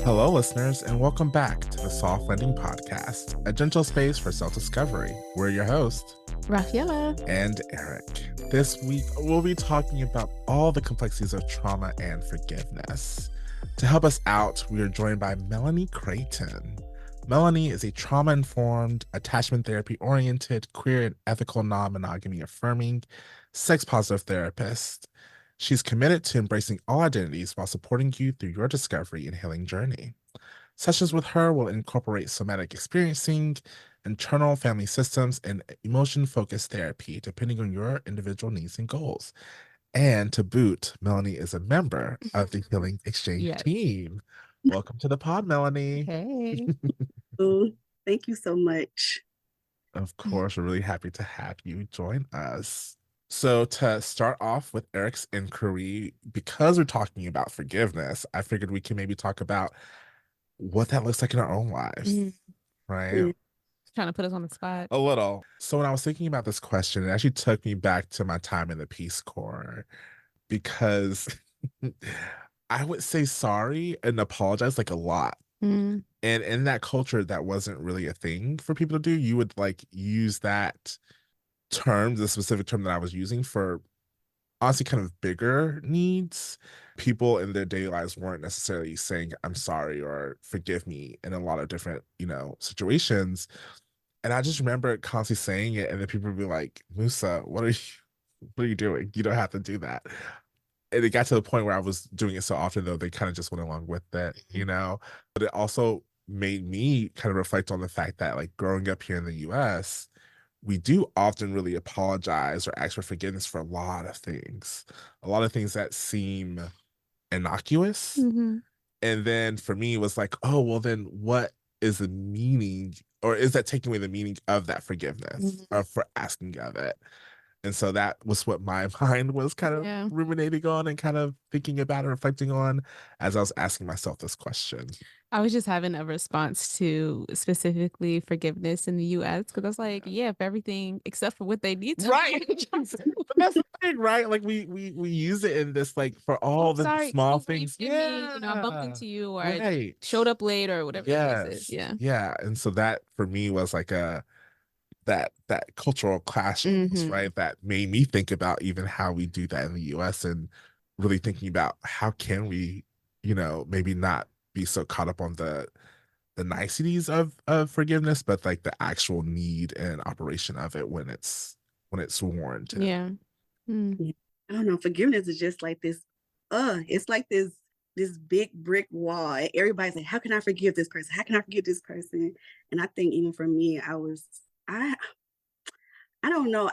Hello, listeners, and welcome back to the Soft Landing Podcast, a gentle space for self-discovery. We're your hosts, Rafaela and Eric. This week, we'll be talking about all the complexities of trauma and forgiveness. To help us out, we are joined by Melony Crayton. Melony is a trauma-informed, attachment therapy-oriented, queer and ethical non-monogamy affirming, sex-positive therapist. She's committed to embracing all identities while supporting you through your discovery and healing journey. Sessions with her will incorporate somatic experiencing, internal family systems, and emotion-focused therapy, depending on your individual needs and goals. And to boot, Melony is a member of the Healing Exchange team. Welcome to the pod, Melony. Hey. Oh, thank you so much. Of course, we're really happy to have you join us. So to start off with Eric's inquiry, because we're talking about forgiveness, I figured we can maybe talk about what that looks like in our own lives, right? Yeah. Trying to put us on the spot. A little. So when I was thinking about this question, it actually took me back to my time in the Peace Corps, because I would say sorry and apologize like a lot. And in that culture, that wasn't really a thing for people to do. You would like use that term, the specific term that I was using, for honestly kind of bigger needs. People in their daily lives weren't necessarily saying I'm sorry or forgive me in a lot of different, situations. And I just remember constantly saying it, and then people would be like, Musa, what are you doing? You don't have to do that. And it got to the point where I was doing it so often, though, they kind of just went along with it, But it also made me kind of reflect on the fact that, like, growing up here in the US, we do often really apologize or ask for forgiveness for a lot of things that seem innocuous. And then for me, it was like, oh, well, then what is the meaning, or is that taking away the meaning of that forgiveness or for asking of it? And so that was what my mind was kind of ruminating on and kind of thinking about and reflecting on as I was asking myself this question. I was just having a response to specifically forgiveness in the US, because I was like, yeah, for everything except for what they need to. Right. But that's the thing, right? Like we use it in this, like, for all the small things. Yeah. I bumped into you, or right. showed up late, or whatever the case is. Yeah. Yeah. And so that for me was like that cultural clash, right? That made me think about even how we do that in the US, and really thinking about how can we, maybe not be so caught up on the niceties of forgiveness, but like the actual need and operation of it when it's warranted. Yeah. I don't know. Forgiveness is just like this. It's like this big brick wall. And everybody's like, how can I forgive this person? How can I forgive this person? And I think even for me, I don't know.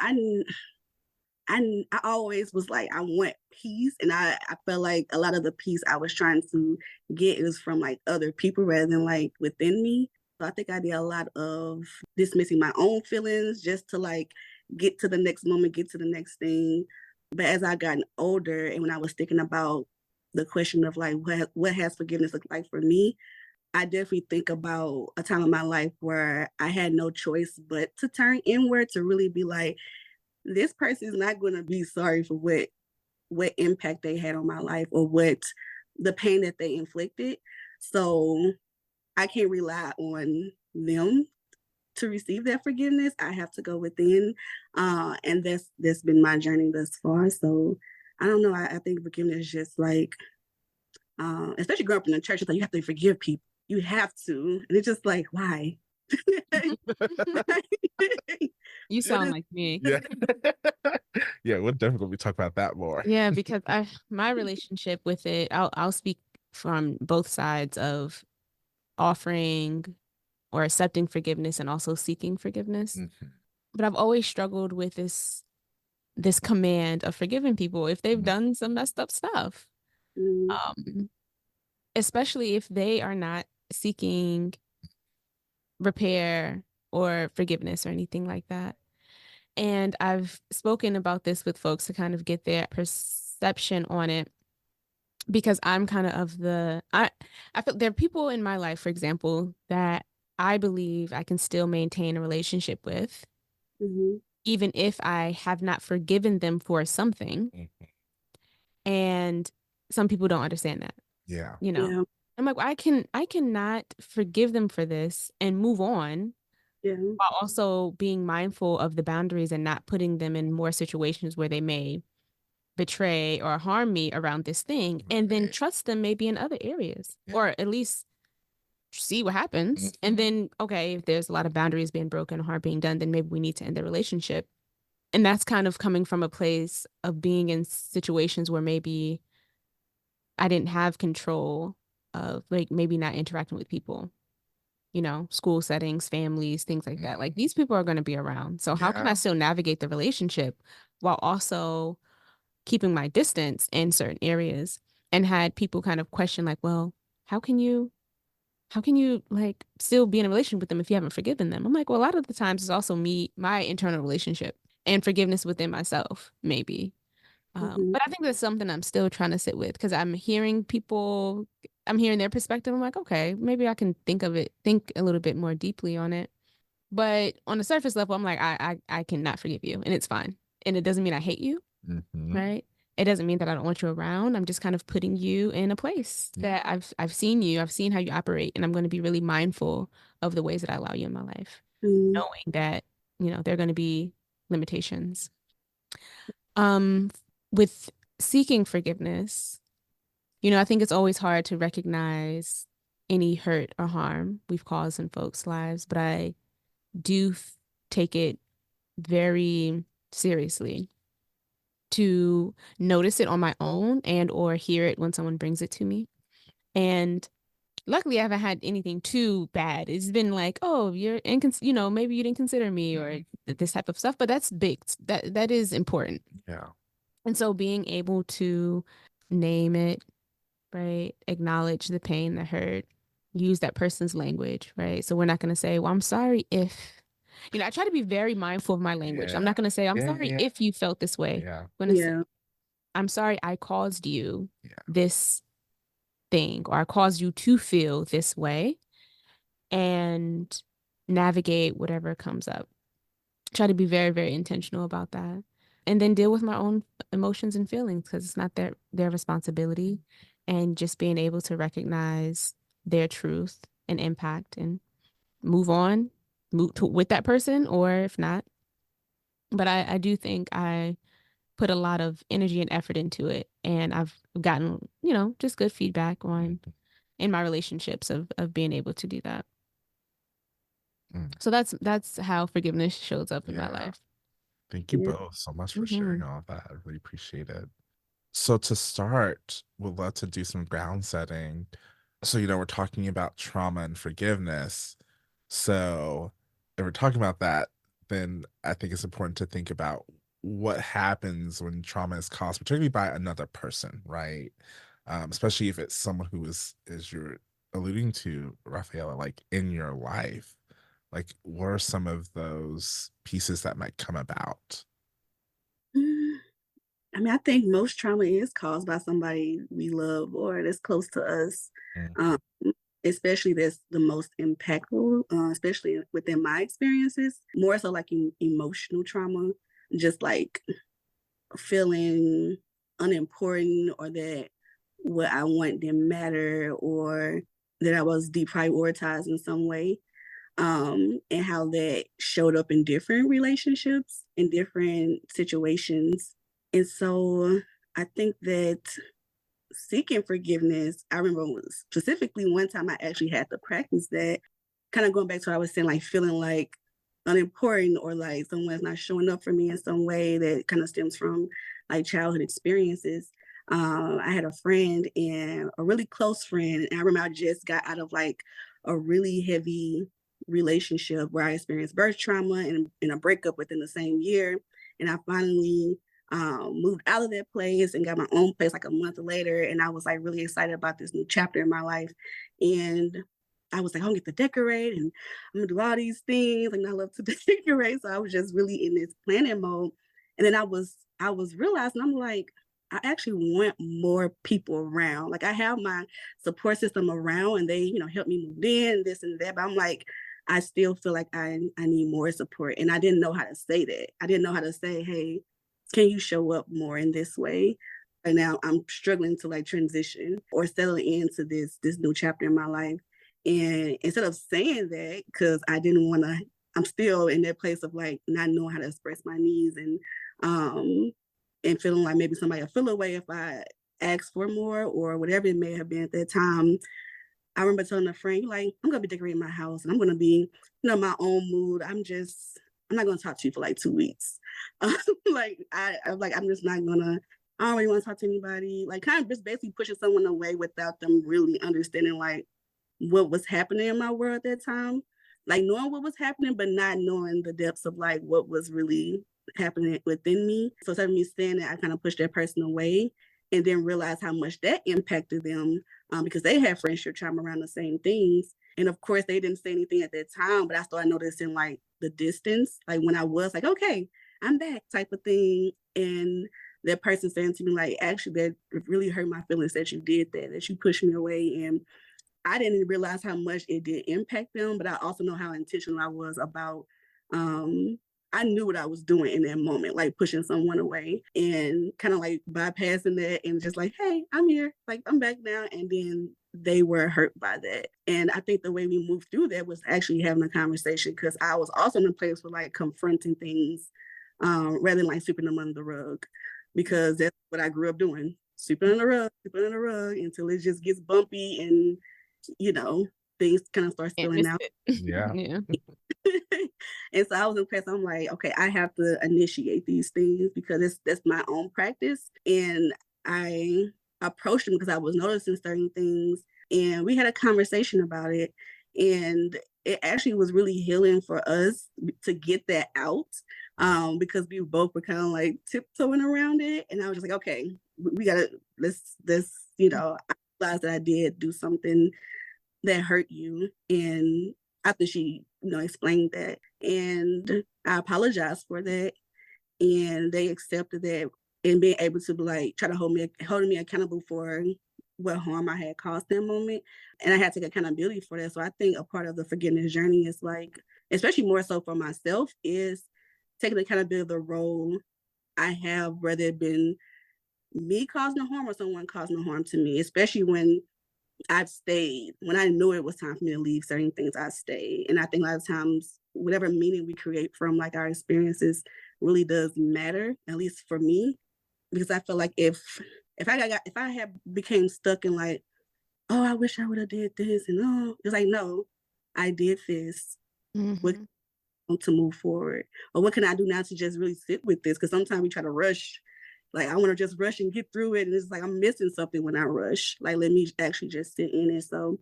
I always was like, I want peace. And I felt like a lot of the peace I was trying to get is from like other people rather than like within me. So I think I did a lot of dismissing my own feelings just to like get to the next moment, get to the next thing. But as I gotten older, and when I was thinking about the question of like, what has forgiveness looked like for me, I definitely think about a time in my life where I had no choice but to turn inward, to really be like, this person is not going to be sorry for what impact they had on my life or what the pain that they inflicted. So I can't rely on them to receive that forgiveness. I have to go within. And that's been my journey thus far. So I don't know. I think forgiveness is just like, especially growing up in the church, it's like you have to forgive people. You have to. And it's just like, why? You sound like me. Yeah. Yeah, we're definitely going to talk about that more. Yeah, because my relationship with it, I'll speak from both sides of offering or accepting forgiveness and also seeking forgiveness. But I've always struggled with this command of forgiving people if they've done some messed up stuff. Especially if they are not seeking repair or forgiveness or anything like that. And I've spoken about this with folks to kind of get their perception on it, because I'm kind of I feel there are people in my life, for example, that I believe I can still maintain a relationship with, even if I have not forgiven them for something. And some people don't understand that. Yeah. You know? I'm like, well, I cannot forgive them for this and move on Yeah. while also being mindful of the boundaries and not putting them in more situations where they may betray or harm me around this thing, and then Right. trust them maybe in other areas, Yeah. or at least see what happens. And then, okay, if there's a lot of boundaries being broken, harm being done, then maybe we need to end the relationship. And that's kind of coming from a place of being in situations where maybe I didn't have control of, like, maybe not interacting with people, school settings, families, things like that. Like, these people are going to be around. So how can I Yeah. still navigate the relationship while also keeping my distance in certain areas? And had people kind of question, like, well, how can you like still be in a relationship with them if you haven't forgiven them? I'm like, well, a lot of the times it's also my internal relationship and forgiveness within myself, maybe. Mm-hmm. But I think that's something I'm still trying to sit with, because I'm hearing their perspective. I'm like, okay, maybe I can think a little bit more deeply on it. But on the surface level, I'm like, I cannot forgive you, and it's fine. And it doesn't mean I hate you, Mm-hmm. right? It doesn't mean that I don't want you around. I'm just kind of putting you in a place that I've seen you, I've seen how you operate, and I'm going to be really mindful of the ways that I allow you in my life, Mm-hmm. knowing that, there are going to be limitations. Um, with seeking forgiveness, I think it's always hard to recognize any hurt or harm we've caused in folks' lives, but I do take it very seriously to notice it on my own and or hear it when someone brings it to me. And luckily I haven't had anything too bad. It's been like, oh, maybe you didn't consider me, or this type of stuff, but that's big. That is important. Yeah. And so being able to name it, right? Acknowledge the pain, the hurt, use that person's language, right? So we're not going to say, well, I'm sorry if, I try to be very mindful of my language. I'm Yeah. not going to say, I'm Yeah. sorry Yeah. if you felt this way. Yeah. I'm going to say, Yeah. I'm sorry I caused you Yeah. this thing, or I caused you to feel this way, and navigate whatever comes up. Try to be very, very intentional about that. And then deal with my own emotions and feelings, because it's not their responsibility. And just being able to recognize their truth and impact and move on, with that person, or if not. But I do think I put a lot of energy and effort into it. And I've gotten, just good feedback on in my relationships of being able to do that. Mm. So that's how forgiveness shows up in my Yeah. life. Thank you Yeah. both so much for sharing all of that. I really appreciate it. So to start, we'd love to do some ground setting. So, we're talking about trauma and forgiveness. So if we're talking about that, then I think it's important to think about what happens when trauma is caused, particularly by another person, right? Especially if it's someone who is, as you're alluding to, Rafaela, like in your life. Like, what are some of those pieces that might come about? I mean, I think most trauma is caused by somebody we love or that's close to us. Mm. Um, Especially that's the most impactful, especially within my experiences. More so like emotional trauma, just like feeling unimportant, or that what I want didn't matter, or that I was deprioritized in some way. And how that showed up in different relationships, in different situations. And so I think that seeking forgiveness, I remember specifically one time I actually had to practice that, kind of going back to what I was saying, like feeling like unimportant, or like someone's not showing up for me in some way that kind of stems from like childhood experiences. I had a friend, and a really close friend, and I remember I just got out of like a really heavy relationship where I experienced birth trauma and a breakup within the same year. And I finally moved out of that place and got my own place like a month later. And I was like really excited about this new chapter in my life. And I was like, I'm gonna get to decorate, and I'm gonna do all these things. And I love to decorate. So I was just really in this planning mode. And then I was realizing, I'm like, I actually want more people around. Like, I have my support system around, and they, help me move in, this and that. But I'm like, I still feel like I need more support. And I didn't know how to say that. I didn't know how to say, hey, can you show up more in this way? right now I'm struggling to like transition or settle into this new chapter in my life. And instead of saying that, because I didn't want to, I'm still in that place of like not knowing how to express my needs and feeling like maybe somebody will feel away if I ask for more or whatever it may have been at that time. I remember telling a friend, like, I'm gonna be decorating my house and I'm gonna be, my own mood. I'm not gonna talk to you for like 2 weeks. I'm just not gonna, I don't really want to talk to anybody. Like kind of just basically pushing someone away without them really understanding like what was happening in my world at that time. Like knowing what was happening, but not knowing the depths of like what was really happening within me. So instead of me saying that, I kind of pushed that person away and then realized how much that impacted them because they had friendship trauma around the same things. And of course, they didn't say anything at that time, but I started noticing like the distance, like when I was like, okay, I'm back type of thing. And that person saying to me, like, actually, that really hurt my feelings that you did that you pushed me away. And I didn't realize how much it did impact them, but I also know how intentional I was about I knew what I was doing in that moment, like pushing someone away and kind of like bypassing that and just like, hey, I'm here, like I'm back now. And then they were hurt by that. And I think the way we moved through that was actually having a conversation because I was also in a place for like confronting things rather than like sweeping them under the rug because that's what I grew up doing. Sweeping under the rug until it just gets bumpy and things kind of start spilling out. Yeah. Yeah. And so I was impressed. I'm like, okay, I have to initiate these things because that's my own practice. And I approached him because I was noticing certain things. And we had a conversation about it. And it actually was really healing for us to get that out because we both were kind of like tiptoeing around it. And I was just like, okay, we got to, let's I realized that I did do something that hurt you. And after she, explained that, and I apologized for that, and they accepted that, and being able to like try to holding me accountable for what harm I had caused in that moment, and I had to take accountability for that. So I think a part of the forgiveness journey is like, especially more so for myself, is taking accountability of the role I have, whether it been me causing the harm or someone causing the harm to me, especially when I've stayed. When I knew it was time for me to leave certain things, I stayed. And I think a lot of times, whatever meaning we create from like our experiences really does matter, at least for me, because I feel like if I had became stuck in like, oh, I wish I would have did this, and oh, it's like, no, I did this. What to move forward, or what can I do now to just really sit with this? Because sometimes we try to rush. Like I want to just rush and get through it, and it's like I'm missing something when I rush. Like let me actually just sit in it. So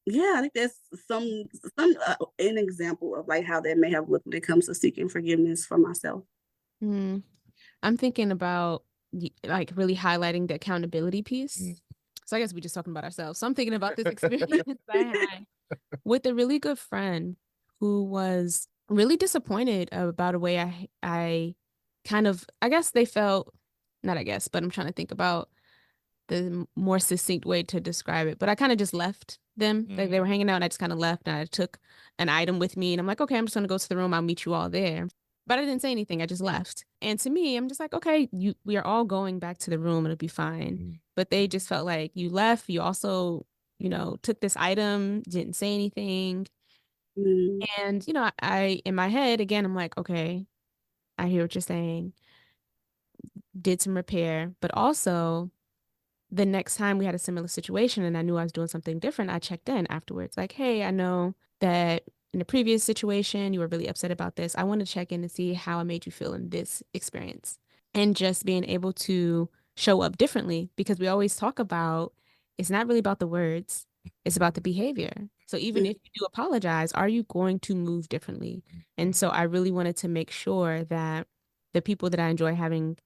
yeah, I think that's some an example of like how that may have looked when it comes to seeking forgiveness for myself. I'm thinking about like really highlighting the accountability piece. So I guess we're just talking about ourselves. So I'm thinking about this experience I had with a really good friend who was really disappointed about a way I kind of, I guess they felt, not I guess, but I'm trying to think about the more succinct way to describe it. But I kind of just left them. Like they were hanging out and I just kind of left and I took an item with me and I'm like, okay, I'm just going to go to the room. I'll meet you all there. But I didn't say anything. I just left. And to me, I'm just like, okay, we are all going back to the room. It'll be fine. But they just felt like you left. You also, took this item, didn't say anything. And, I, in my head, again, I'm like, okay, I hear what you're saying. Did some repair, but also the next time we had a similar situation and I knew I was doing something different, I checked in afterwards. Like, hey, I know that in the previous situation, you were really upset about this. I want to check in and see how I made you feel in this experience. And just being able to show up differently, because we always talk about, it's not really about the words, it's about the behavior. So even if you do apologize, are you going to move differently? And so I really wanted to make sure that the people that I enjoy having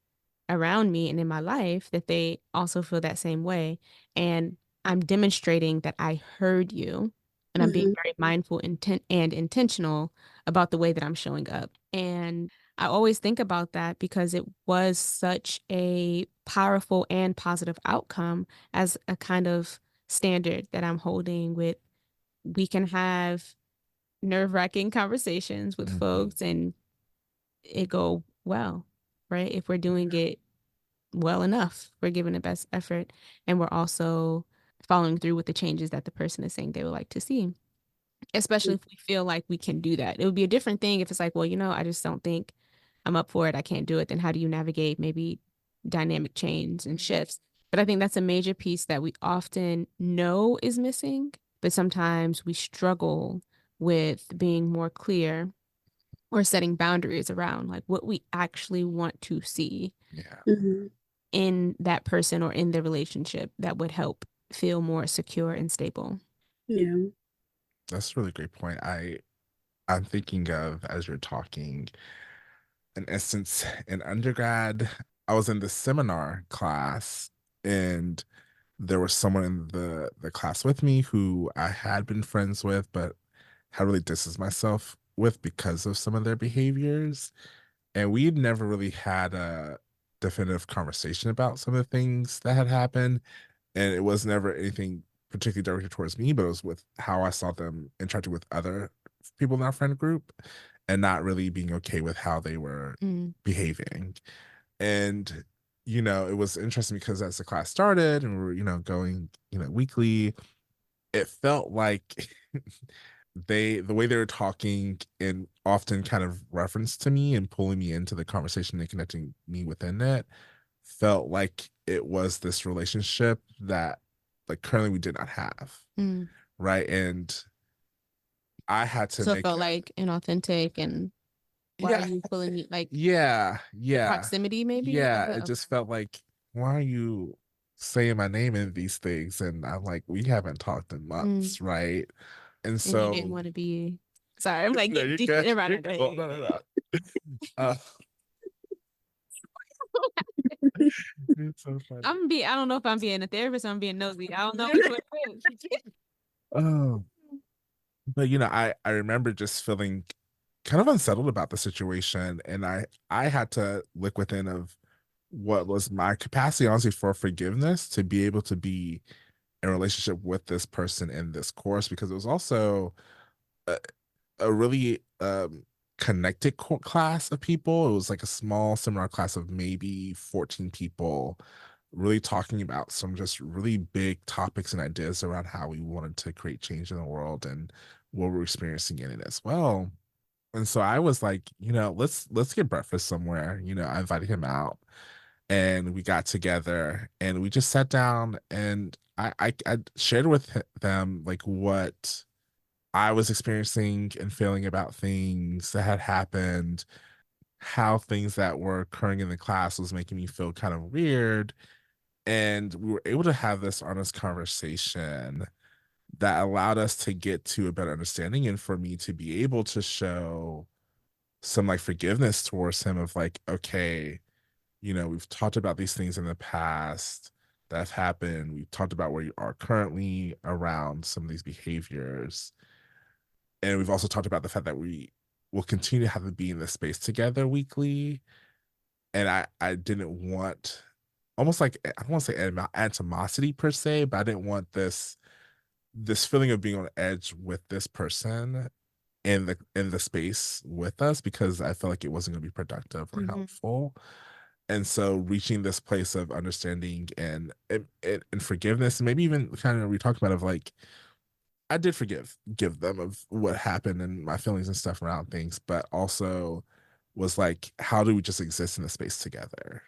around me and in my life, that they also feel that same way. And I'm demonstrating that I heard you and I'm being very mindful and intentional about the way that I'm showing up. And I always think about that because it was such a powerful and positive outcome as a kind of standard that I'm holding with. We can have nerve-wracking conversations with folks and it go well, right? If we're doing it well enough. We're giving the best effort, and we're also following through with the changes that the person is saying they would like to see, especially if we feel like we can do that. It would be a different thing if it's like, well, I just don't think I'm up for it. I can't do it. Then how do you navigate maybe dynamic change and shifts? But I think that's a major piece that we often know is missing, but sometimes we struggle with being more clear or setting boundaries around like what we actually want to see in that person or in the relationship that would help feel more secure and stable. Yeah. That's a really great point. I'm thinking of, as you're talking, an instance in undergrad. I was in the seminar class, and there was someone in the class with me who I had been friends with, but had really distanced myself with because of some of their behaviors. And we had never really had a definitive conversation about some of the things that had happened. And it was never anything particularly directed towards me, but it was with how I saw them interacting with other people in our friend group and not really being okay with how they were behaving. And, it was interesting because as the class started and we were, going, weekly, it felt like the way they were talking and often kind of reference to me and pulling me into the conversation and connecting me within it felt like it was this relationship that like currently we did not have. Right. And I had to So it make felt like inauthentic, and why are you pulling me like the proximity maybe? Yeah, it just felt like, why are you saying my name in these things? And I'm like, we haven't talked in months, right? And And you didn't want to be sorry, I'm like no, you're good. around You're it. cool. No. It's so funny. I don't know if I'm being a therapist or I'm being nosy. I don't know which one it is. Oh, but I remember just feeling kind of unsettled about the situation, and I had to look within of what was my capacity, honestly, for forgiveness to be able to be in a relationship with this person in this course, because it was also a really connected class of people. It was like a small seminar class of maybe 14 people, really talking about some just really big topics and ideas around how we wanted to create change in the world and what we're experiencing in it as well. And so I was like, let's get breakfast somewhere. I invited him out, and we got together and we just sat down, and I shared with them like what I was experiencing and feeling about things that had happened, how things that were occurring in the class was making me feel kind of weird. And we were able to have this honest conversation that allowed us to get to a better understanding, and for me to be able to show some like forgiveness towards him of like, okay, we've talked about these things in the past that have happened. We've talked about where you are currently around some of these behaviors. And we've also talked about the fact that we will continue to have to be in this space together weekly. And I didn't want, almost like, I don't want to say animosity per se, but I didn't want this feeling of being on edge with this person in the space with us, because I felt like it wasn't going to be productive or helpful. And so reaching this place of understanding and forgiveness, and maybe even kind of we talked about of like, I did give them of what happened and my feelings and stuff around things, but also was like, how do we just exist in the space together?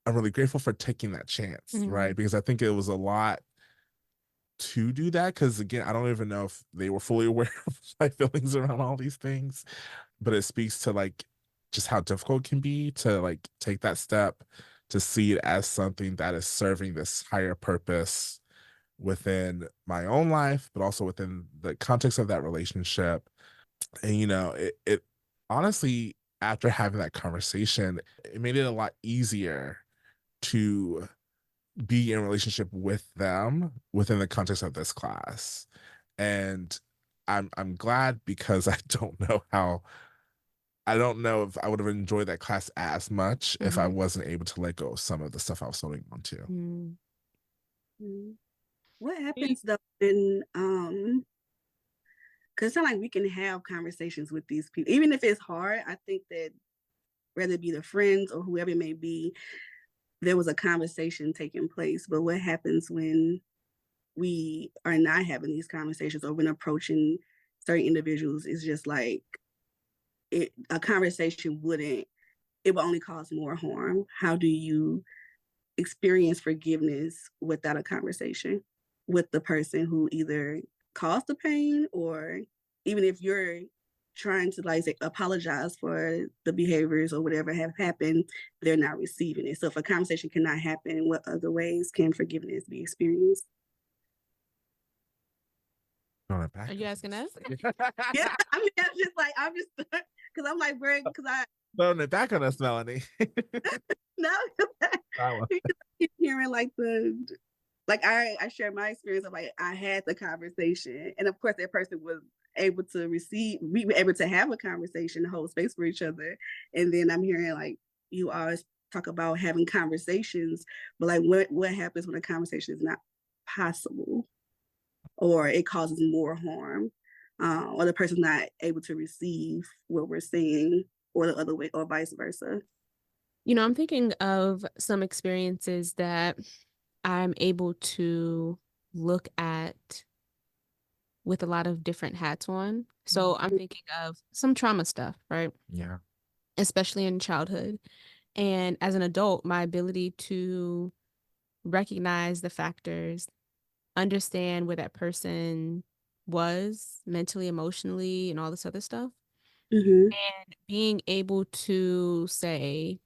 I'm really grateful for taking that chance, right? Because I think it was a lot to do that, because again, I don't even know if they were fully aware of my feelings around all these things, but it speaks to like just how difficult it can be to like take that step, to see it as something that is serving this higher purpose within my own life, but also within the context of that relationship. And it honestly, after having that conversation, it made it a lot easier to be in a relationship with them within the context of this class. And I'm glad, because I don't know if I would have enjoyed that class as much if I wasn't able to let go of some of the stuff I was holding on to. What happens though when because it's not like we can have conversations with these people, even if it's hard. I think that whether it be the friends or whoever it may be, there was a conversation taking place, but what happens when we are not having these conversations, or when approaching certain individuals is just like a conversation it will only cause more harm. How do you experience forgiveness without a conversation with the person who either caused the pain, or even if you're trying to, like, say, apologize for the behaviors or whatever have happened, they're not receiving it. So if a conversation cannot happen, what other ways can forgiveness be experienced? Going back. Are you asking us? Yeah, I mean, I'm just because I'm like, bro, because I Throwing it back on us, Melony. no, keep hearing like I shared my experience of, like, I had the conversation, and of course that person was able to we were able to have a conversation, hold space for each other. And then I'm hearing, like, you always talk about having conversations, but like what happens when a conversation is not possible, or it causes more harm, or the person's not able to receive what we're saying, or the other way, or vice versa? I'm thinking of some experiences that I'm able to look at with a lot of different hats on. So I'm thinking of some trauma stuff, right? Yeah. Especially in childhood. And as an adult, my ability to recognize the factors, understand where that person was mentally, emotionally, and all this other stuff. Mm-hmm. And being able to say,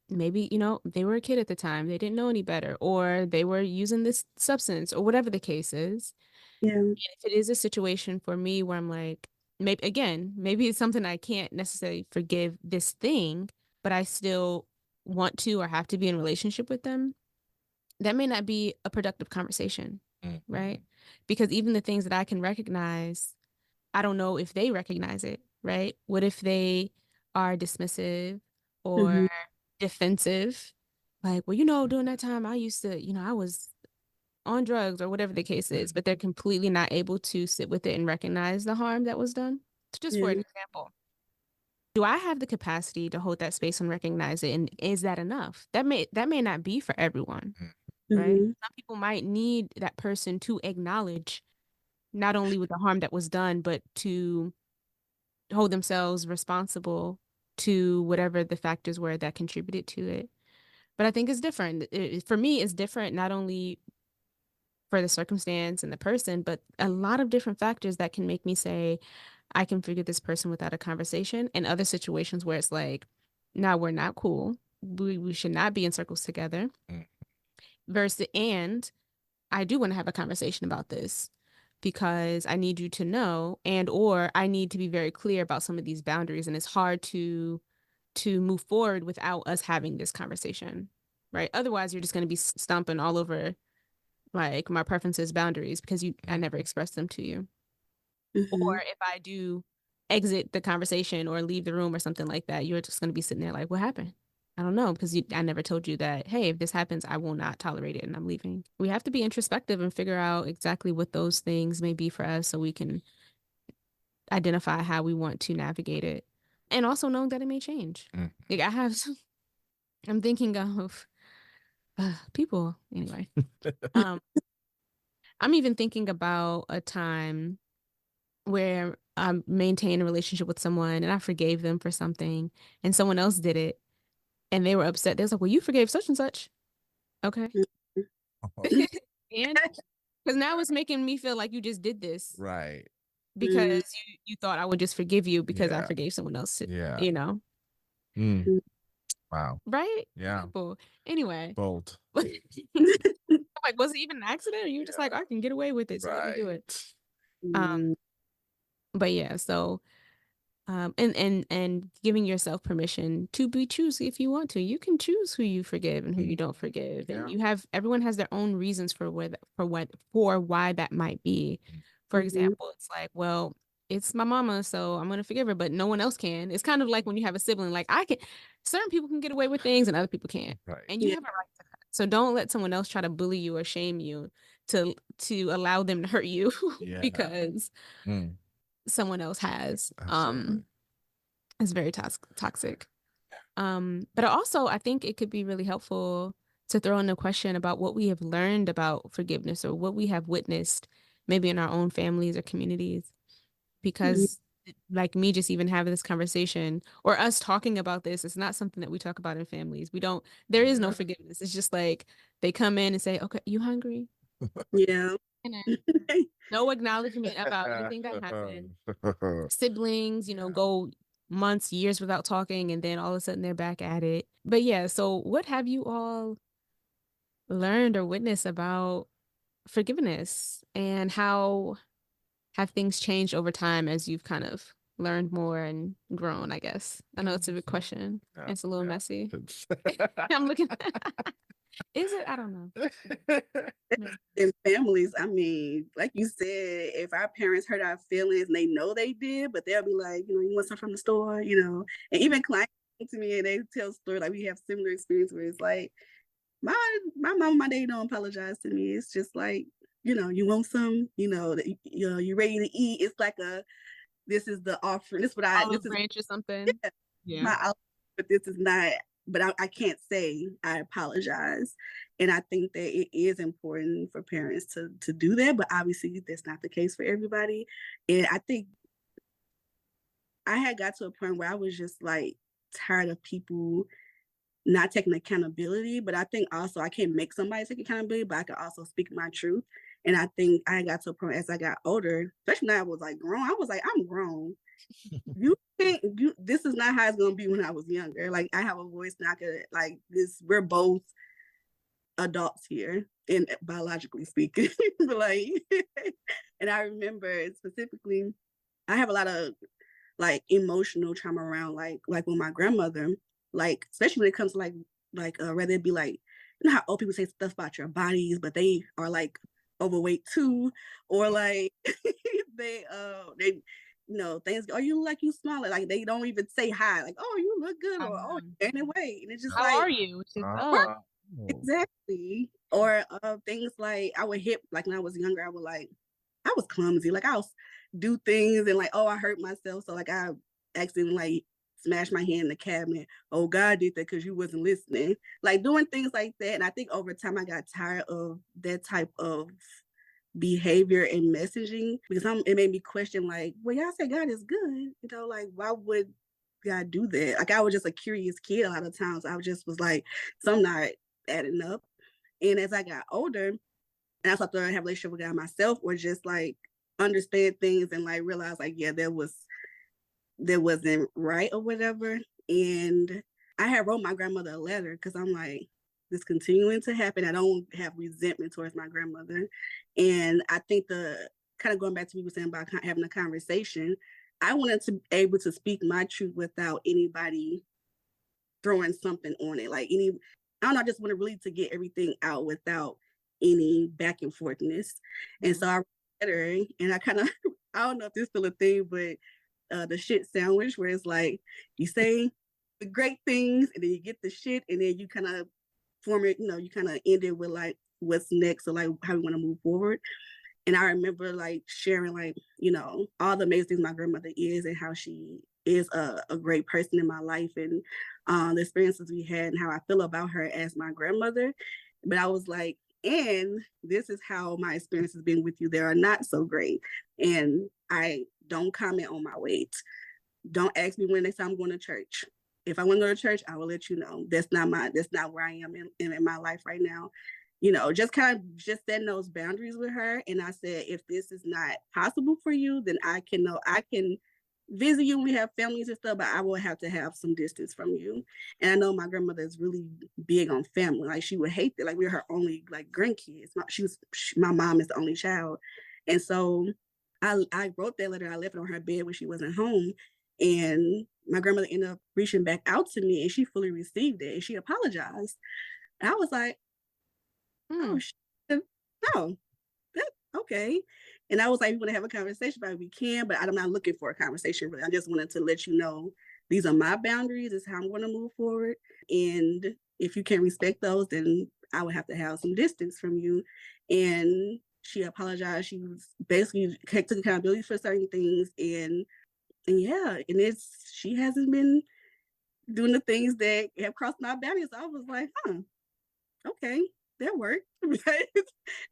maybe, they were a kid at the time, they didn't know any better, or they were using this substance, or whatever the case is. Yeah. And if it is a situation for me where I'm like, maybe it's something I can't necessarily forgive this thing, but I still want to or have to be in a relationship with them, that may not be a productive conversation, right? Because even the things that I can recognize, I don't know if they recognize it, right? What if they are dismissive or Mm-hmm. defensive? Like, well, during that time I used to, I was on drugs or whatever the case is, but they're completely not able to sit with it and recognize the harm that was done. So just for Yeah. an example, do I have the capacity to hold that space and recognize it? And is that enough? That may not be for everyone, right? Mm-hmm. Some people might need that person to acknowledge not only with the harm that was done, but to hold themselves responsible to whatever the factors were that contributed to it. But I think it's different. For me, it's different not only for the circumstance and the person, but a lot of different factors that can make me say, I can forgive this person without a conversation. And other situations where it's like, now we're not cool. We should not be in circles together. Versus, and I do want to have a conversation about this because I need you to know, and or I need to be very clear about some of these boundaries. And it's hard to move forward without us having this conversation, right? Otherwise, you're just going to be stomping all over like my preferences, boundaries, because I never expressed them to you. Mm-hmm. Or if I do exit the conversation or leave the room or something like that, you're just going to be sitting there like, what happened? I don't know, because I never told you that, hey, if this happens, I will not tolerate it and I'm leaving. We have to be introspective and figure out exactly what those things may be for us so we can identify how we want to navigate it. And also knowing that it may change. Like I'm thinking of people anyway. I'm even thinking about a time where I maintained a relationship with someone and I forgave them for something and someone else did it and they were upset. They was like, well, you forgave such and such. Okay. And because now it's making me feel like you just did this. Right. Because you thought I would just forgive you because I Yeah. forgave someone else. Yeah. Wow. Right? Yeah. Simple. Anyway. Bold. Like, was it even an accident? Or you were just like, I can get away with it, so let me do it. But yeah, so and giving yourself permission to be choosy if you want to. You can choose who you forgive and who you don't forgive. And everyone has their own reasons for why that might be. For example, it's like, well, it's my mama, so I'm gonna forgive her, but no one else can. It's kind of like when you have a sibling, like certain people can get away with things and other people can't. Right. And you have a right to that. So don't let someone else try to bully you or shame you to allow them to hurt you because someone else has. Absolutely. It's very toxic. But also, I think it could be really helpful to throw in a question about what we have learned about forgiveness or what we have witnessed maybe in our own families or communities. Because like me just even having this conversation or us talking about this, it's not something that we talk about in families. There is no forgiveness. It's just like they come in and say, okay, you hungry? Yeah. No acknowledgement about anything that happened. Siblings, go months, years without talking, and then all of a sudden they're back at it. But yeah, so what have you all learned or witnessed about forgiveness, and how have things changed over time as you've kind of learned more and grown, I guess? I know it's a big question. It's a little messy. I'm looking. Is it? I don't know. In families, I mean, like you said, if our parents hurt our feelings and they know they did, but they'll be like, you want something from the store, and even clients come to me and they tell stories, like we have similar experience where it's like, my mom, my dad don't apologize to me. It's just like, you want some, you ready to eat. It's like this is the offering. This is what olive branch or something. Yeah. My olive, but this is not. But I can't say I apologize, and I think that it is important for parents to do that. But obviously, that's not the case for everybody. And I think I had got to a point where I was just like tired of people not taking accountability. But I think also I can't make somebody take accountability, but I can also speak my truth. And I think I got to a point as I got older, especially now I was like grown. I was like, I'm grown. You can't. This is not how it's gonna be when I was younger. Like I have a voice, not gonna like this. We're both adults here, and biologically speaking, but like, and I remember specifically, I have a lot of like emotional trauma around like with my grandmother, like especially when it comes to like whether it be like how old people say stuff about your bodies, but they are like overweight too, or like they things, oh, you look like you smell it. Like they don't even say hi, like, oh, you look good, or oh, anyway. And it's just how like, are you? exactly. Or things like I would hit, like when I was younger, I was clumsy. Like I'll do things and like, oh, I hurt myself. So like I accidentally like smashed my hand in the cabinet. Oh, God did that because you wasn't listening. Like doing things like that. And I think over time I got tired of that type of behavior and messaging, because it made me question like, well, y'all say God is good, like why would God do that? Like I was just a curious kid a lot of times. I just was like, some not adding up. And as I got older and I started to have a relationship with God myself, or just like understand things and like realize like, yeah, that wasn't right or whatever. And I had wrote my grandmother a letter because I'm like, this continuing to happen. I don't have resentment towards my grandmother. And I think the kind of going back to what you were saying about having a conversation, I wanted to be able to speak my truth without anybody throwing something on it. Like I don't know, I just wanted really to get everything out without any back and forthness. And so I read her, and I kind of, I don't know if this is still a thing, but the shit sandwich, where it's like you say the great things and then you get the shit, and then you kind of form it, you kind of end it with like what's next, or like how we want to move forward. And I remember like sharing like, all the amazing things my grandmother is and how she is a great person in my life, and the experiences we had and how I feel about her as my grandmother. But I was like, and this is how my experience has been with you. They are not so great. And I don't comment on my weight. Don't ask me when next time I'm going to church. If I want to go to church, I will let you know. That's not where I am in my life right now. Just kind of just setting those boundaries with her. And I said, if this is not possible for you, then I can visit you when we have families and stuff, but I will have to have some distance from you. And I know my grandmother is really big on family. Like she would hate that. Like we're her only like grandkids. My mom is the only child. And so I wrote that letter. I left it on her bed when she wasn't home. And my grandmother ended up reaching back out to me, and she fully received it, and she apologized. And I was like, oh, shit. No, that's okay. And I was like, we want to have a conversation about it, we can, but I'm not looking for a conversation really. I just wanted to let you know these are my boundaries. This is how I'm going to move forward. And if you can't respect those, then I would have to have some distance from you. And she apologized. She was basically took accountability for certain things. And yeah, and she hasn't been doing the things that have crossed my boundaries. I was like, okay, that worked.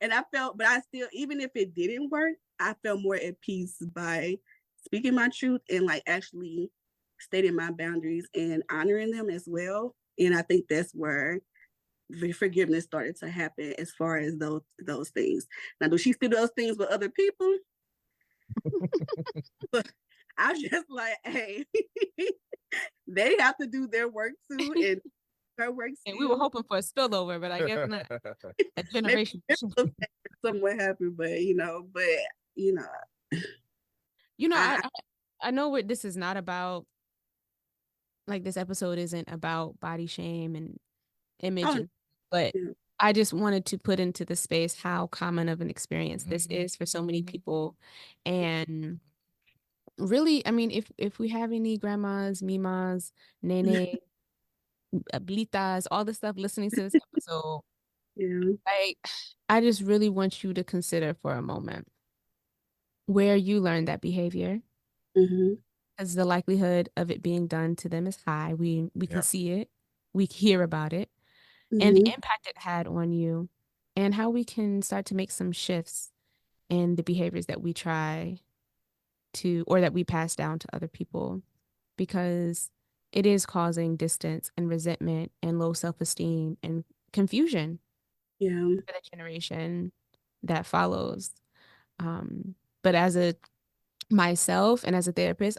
And I felt, but I still, even if it didn't work, I felt more at peace by speaking my truth and like actually stating my boundaries and honoring them as well. And I think that's where the forgiveness started to happen as far as those things. Now, do she still do those things with other people? But I was just like, hey, they have to do their work too, and her work And we were still. hoping for a spillover, but I guess not. A generation. Somewhat happened, but you know, I know what this is not about. Like, this episode isn't about body shame and image, but yeah. I just wanted to put into the space how common of an experience this is for so many people. And really, I mean, if we have any grandmas, mimas, nene, abuelitas, all this stuff listening to this episode, Yeah. I just really want you to consider for a moment where you learned that behavior, Mm-hmm. as the likelihood of it being done to them is high. We can see it, we hear about it, and the Mm-hmm. impact it had on you, and how we can start to make some shifts in the behaviors that we try to, or that we pass down to other people, because it is causing distance and resentment and low self-esteem and confusion Yeah. for the generation that follows. But as a myself and as a therapist,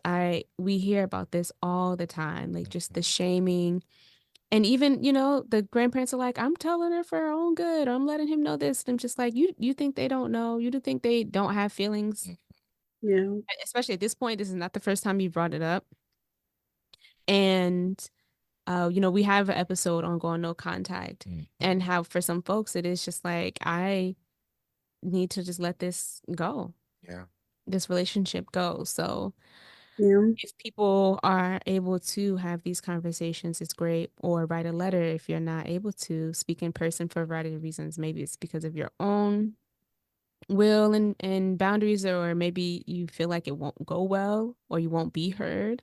we hear about this all the time, like just the shaming. And even, the grandparents are like, I'm telling her for her own good, or I'm letting him know this. And I'm just like, you think they don't know? You do think they don't have feelings? Yeah. Especially at this point, this is not the first time you brought it up. And we have an episode on going no contact, and how for some folks it is just like, I need to just let this go. Yeah. This relationship go. So Yeah. if people are able to have these conversations, it's great. Or write a letter if you're not able to speak in person for a variety of reasons. Maybe it's because of your own will and boundaries, or maybe you feel like it won't go well or you won't be heard.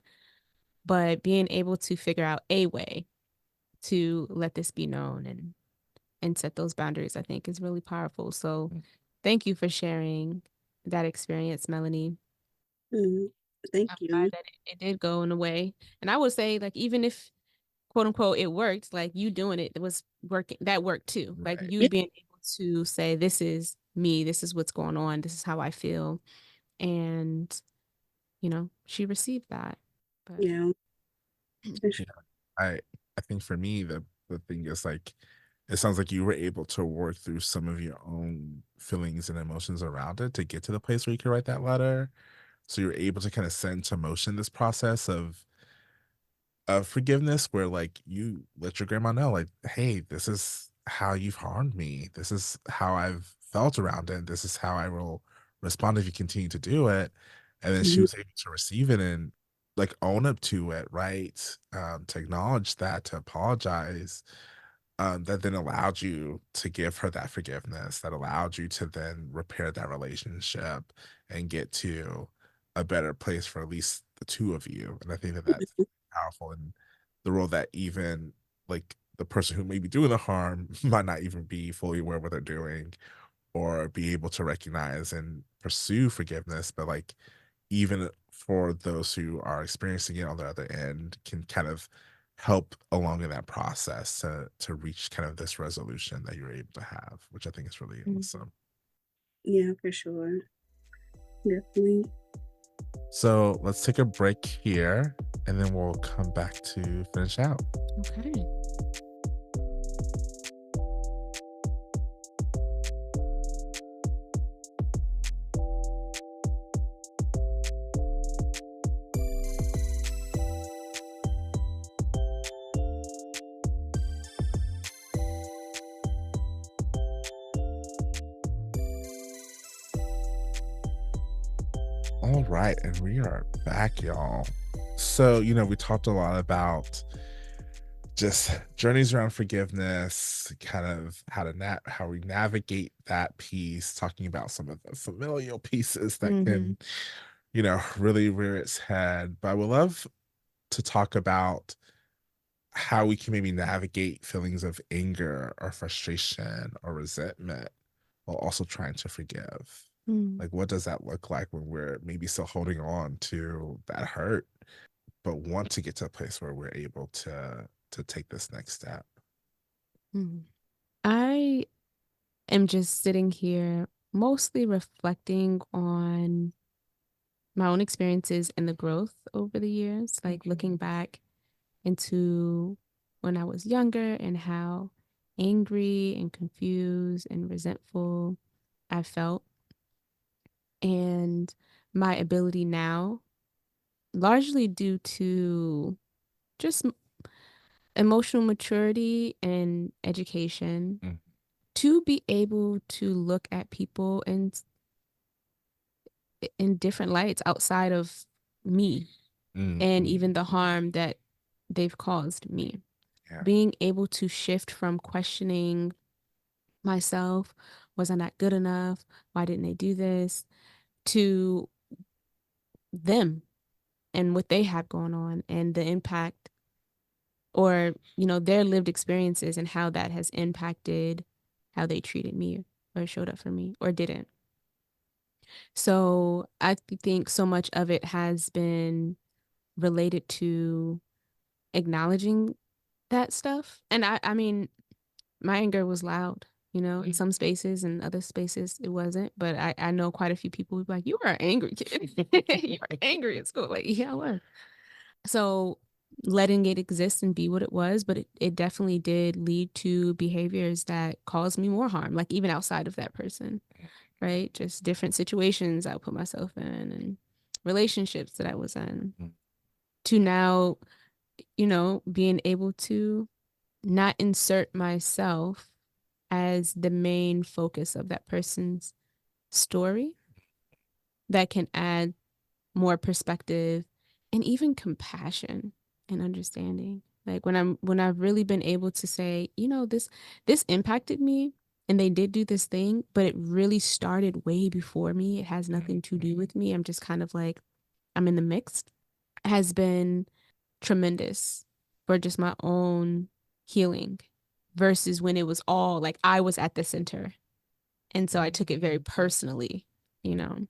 But being able to figure out a way to let this be known and set those boundaries, I think, is really powerful. So thank you for sharing that experience, Melony. Mm-hmm. Thank I'm you. glad that it did go in a way. And I would say, like, even if quote unquote it worked, like, you doing it was working, that worked too. Like, Right. you being able to say, this is me, this is what's going on, this is how I feel. And, she received that. But Yeah. Yeah. I think for me the thing is, like, it sounds like you were able to work through some of your own feelings and emotions around it to get to the place where you could write that letter. So you're able to kind of set into motion this process of forgiveness, where, like, you let your grandma know, like, hey, this is how you've harmed me. This is how I've felt around it. This is how I will respond if you continue to do it. And then she Mm-hmm. was able to receive it and, like, own up to it, right? To acknowledge that, to apologize. That then allowed you to give her that forgiveness, that allowed you to then repair that relationship and get to a better place for at least the two of you. And I think that that's powerful in the role that even, like, the person who may be doing the harm might not even be fully aware of what they're doing or be able to recognize and pursue forgiveness. But, like, even for those who are experiencing it on the other end, can kind of help along in that process to reach kind of this resolution that you're able to have, which I think is really awesome. Yeah, for sure. Definitely. So let's take a break here and then we'll come back to finish out. okay. All right, and we are back, y'all. So, we talked a lot about just journeys around forgiveness, kind of how we navigate that piece, talking about some of the familial pieces that can, really rear its head. But I would love to talk about how we can maybe navigate feelings of anger or frustration or resentment while also trying to forgive. Like, what does that look like when we're maybe still holding on to that hurt, but want to get to a place where we're able to take this next step? I am just sitting here mostly reflecting on my own experiences and the growth over the years, like looking back into when I was younger and how angry and confused and resentful I felt, and my ability now, largely due to just emotional maturity and education, to be able to look at people in different lights outside of me and even the harm that they've caused me. Yeah. Being able to shift from questioning myself, was I not good enough? Why didn't they do this? To them and what they have going on and the impact, or, you know, their lived experiences and how that has impacted how they treated me or showed up for me or didn't. So I think so much of it has been related to acknowledging that stuff. And I mean, my anger was loud, you know, in some spaces and other spaces it wasn't. But I know quite a few people who be like, you are an angry kid. You are angry at school. Like, yeah, I was. So letting it exist and be what it was, but it definitely did lead to behaviors that caused me more harm, like even outside of that person, right? Just different situations I would put myself in and relationships that I was in, to now, you know, being able to not insert myself as the main focus of that person's story, that can add more perspective and even compassion and understanding. Like when I've really been able to say, you know, this impacted me and they did do this thing, but it really started way before me. It has nothing to do with me. I'm just kind of like, I'm in the mix, has been tremendous for just my own healing, versus when it was all like I was at the center. And so I took it very personally, you know.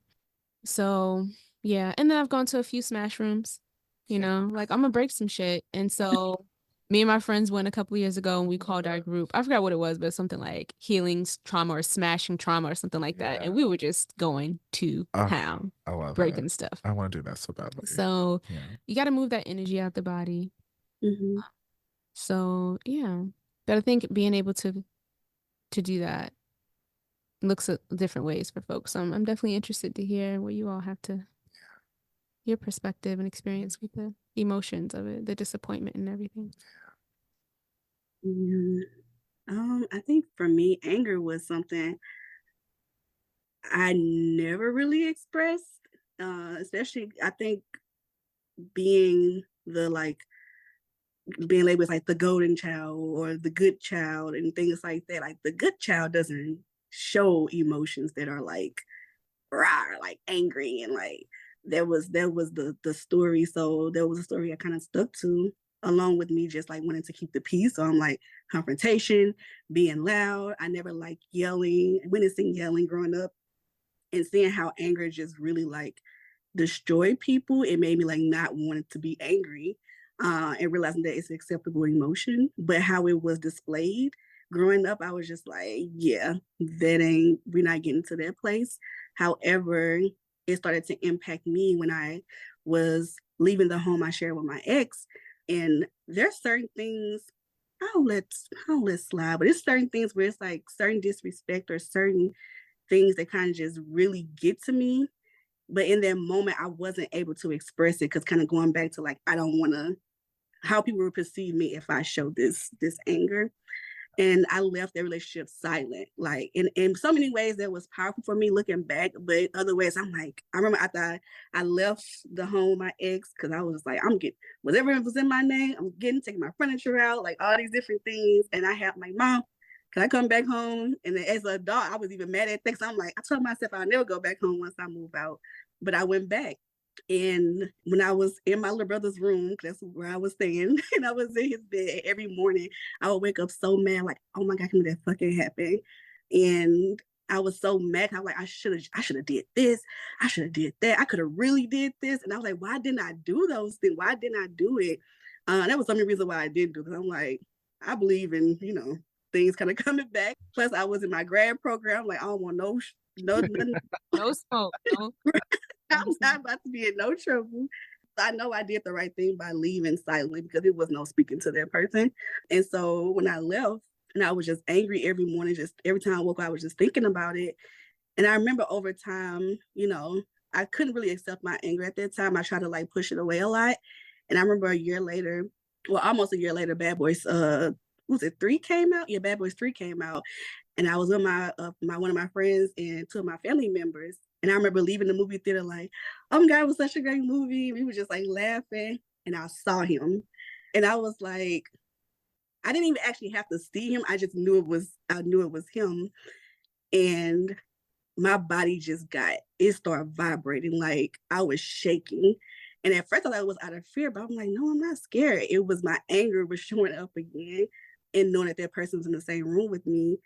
So yeah. And then I've gone to a few smash rooms, you know, like I'm gonna break some shit. And so me and my friends went a couple years ago and we called our group, I forgot what it was, but something like healing trauma or smashing trauma or something like that. And we were just going to town, I love breaking it. stuff. I want to do that so badly. So you got to move that energy out the body. So yeah, but I think being able to do that looks at different ways for folks. So I'm definitely interested to hear what you all have to, your perspective and experience with the emotions of it, the disappointment and everything. I think for me, anger was something I never really expressed, especially I think being being labeled as like the golden child or the good child and things like that. Like the good child doesn't show emotions that are like rah, like angry, and like that was the story. So there was a story I kind of stuck to, along with me just like wanting to keep the peace. So I'm like confrontation, being loud. I never liked yelling, witnessing yelling growing up, and seeing how anger just really like destroy people. It made me like not wanting to be angry, and realizing that it's an acceptable emotion, but how it was displayed growing up, I was just like, yeah, we're not getting to that place. However, it started to impact me when I was leaving the home I shared with my ex. And there's certain things I don't let slide, but it's certain things where it's like certain disrespect or certain things that kind of just really get to me. But in that moment, I wasn't able to express it, because kind of going back to like, I don't want to, how people would perceive me if I show this anger. And I left that relationship silent. Like in so many ways that was powerful for me looking back, but other ways I'm like, I remember after I left the home with my ex, because I was like, I'm getting whatever was in my name, I'm taking my furniture out, like all these different things. And I have my mom, can I come back home? And then as an adult, I was even mad at things. I'm like, I told myself I'll never go back home once I move out, but I went back. And when I was in my little brother's room, that's where I was staying, and I was in his bed every morning, I would wake up so mad, like, oh my God, can that fucking happen? And I was so mad. I was like, I should have did this. I should have did that. I could have really did this. And I was like, why didn't I do those things? Why didn't I do it? That was some of the reason why I didn't do it. I'm like, I believe in, things kind of coming back. Plus, I was in my grad program. Like, I don't want nothing. No smoke. No. I'm not about to be in no trouble. I know I did the right thing by leaving silently because it was no speaking to that person. And so when I left, and I was just angry every morning, just every time I woke up, I was just thinking about it. And I remember over time, I couldn't really accept my anger at that time. I tried to like push it away a lot. And I remember a year later, well, almost a year later, Bad Boys, was it 3 came out? Yeah, Bad Boys 3 came out. And I was with my one of my friends and 2 of my family members. And I remember leaving the movie theater like, oh my God, it was such a great movie. We were just like laughing. And I saw him. And I was like, I didn't even actually have to see him. I just knew it was him. And my body it started vibrating. Like I was shaking. And at first I thought it was out of fear, but I'm like, no, I'm not scared. It was my anger was showing up again and knowing that that person was in the same room with me.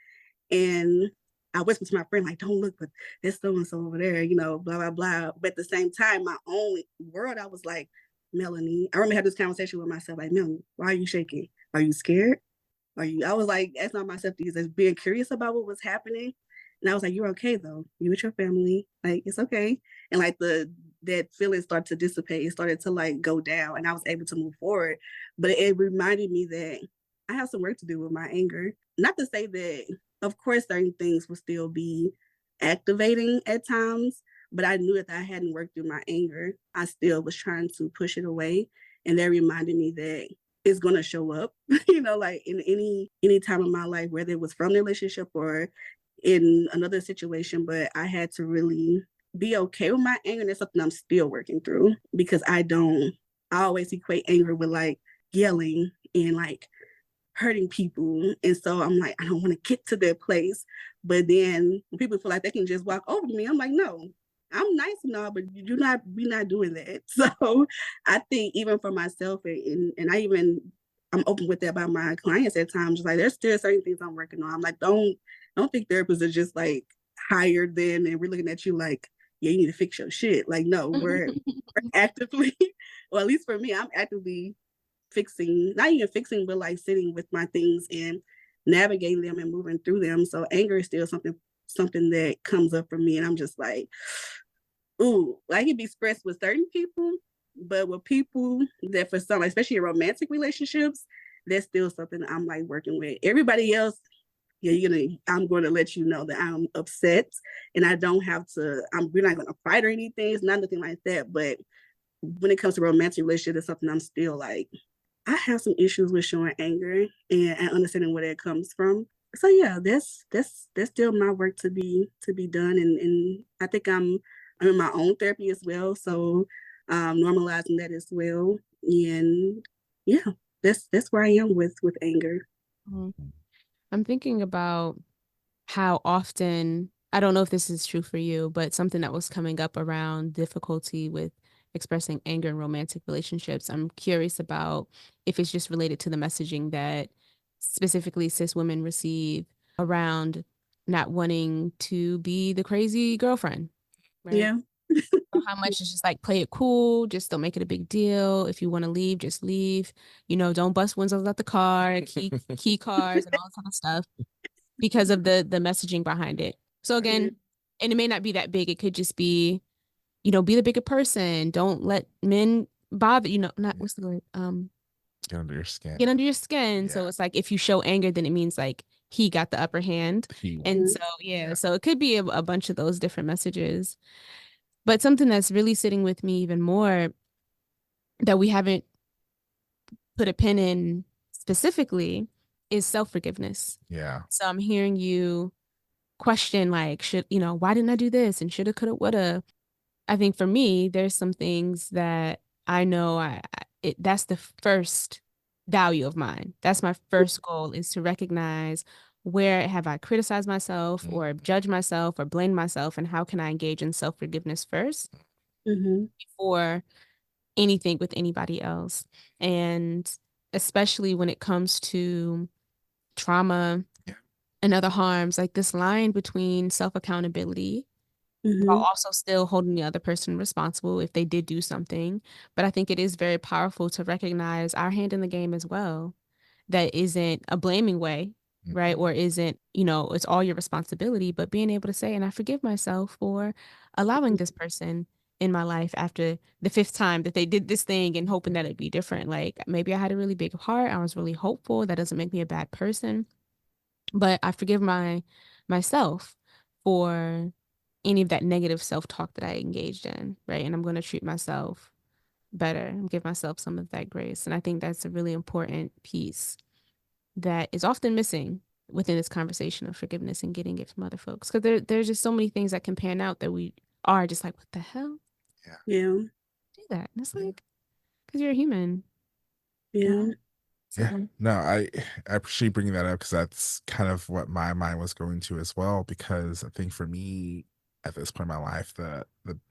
And I whispered to my friend, like, don't look, but there's so-and-so over there, blah, blah, blah. But at the same time, my own world, I was like, Melony, I remember having this conversation with myself, like, Melony, why are you shaking? Are you scared? I was like, asking myself these, as being curious about what was happening. And I was like, you're okay though. You with your family, like, it's okay. And like that feeling started to dissipate. It started to like go down and I was able to move forward. But it reminded me that I have some work to do with my anger. Not to say that, of course, certain things will still be activating at times, but I knew that I hadn't worked through my anger. I still was trying to push it away. And that reminded me that it's going to show up, like in any time of my life, whether it was from the relationship or in another situation, but I had to really be okay with my anger. And that's something I'm still working through because I always equate anger with like yelling and like hurting people. And so I'm like, I don't want to get to that place. But then people feel like they can just walk over me. I'm like, no, I'm nice and all, but we're not doing that. So I think even for myself and I'm open with that about my clients at times, just like there's still certain things I'm working on. I'm like, don't think therapists are just like hired then and we're looking at you like, yeah, you need to fix your shit. Like, no, we're actively, well, at least for me, I'm actively not even fixing, but like sitting with my things and navigating them and moving through them. So anger is still something that comes up for me. And I'm just like, ooh, I can be expressed with certain people, but with people that for some, especially in romantic relationships, that's still something I'm like working with. Everybody else, yeah, I'm going to let you know that I'm upset and I don't have to, we're not going to fight or anything. It's not nothing like that. But when it comes to romantic relationships, it's something I'm still like, I have some issues with showing anger and understanding where that comes from. So yeah, that's still my work to be done. And I think I'm in my own therapy as well. So normalizing that as well. And yeah, that's where I am with anger. Mm-hmm. I'm thinking about how often, I don't know if this is true for you, but something that was coming up around difficulty with expressing anger in romantic relationships. I'm curious about if it's just related to the messaging that specifically cis women receive around not wanting to be the crazy girlfriend. Right? Yeah. How much is just like play it cool, just don't make it a big deal. If you want to leave, just leave. Don't bust windows out the car, key cards and all that kind of stuff because of the messaging behind it. So again, and it may not be that big. It could just be, be the bigger person. Don't let men bother, not what's the word? Get under your skin. Get under your skin. Yeah. So it's like if you show anger, then it means like he got the upper hand. And so so it could be a bunch of those different messages. But something that's really sitting with me even more that we haven't put a pin in specifically is self-forgiveness. Yeah. So I'm hearing you question like, why didn't I do this? And shoulda, coulda, woulda. I think for me, there's some things that I know that's the first value of mine. That's my first goal, is to recognize where have I criticized myself or judged myself or blamed myself, and how can I engage in self-forgiveness first? Mm-hmm. before anything with anybody else. And especially when it comes to trauma Yeah. and other harms, like this line between self-accountability while Mm-hmm. also still holding the other person responsible if they did do something. But I think it is very powerful to recognize our hand in the game as well. That isn't a blaming way, right? Or isn't, it's all your responsibility, but being able to say, and I forgive myself for allowing this person in my life after the fifth time that they did this thing and hoping that it'd be different. Like maybe I had a really big heart. I was really hopeful. That doesn't make me a bad person, but I forgive myself for any of that negative self-talk that I engaged in, right? And I'm going to treat myself better and give myself some of that grace. And I think that's a really important piece that is often missing within this conversation of forgiveness and getting it from other folks. Because there's just so many things that can pan out that we are just like, what the hell? Yeah. Yeah. Do that. And it's like, because you're a human. Yeah. Yeah. So, No, I appreciate bringing that up because that's kind of what my mind was going to as well. Because I think for me, at this point in my life, the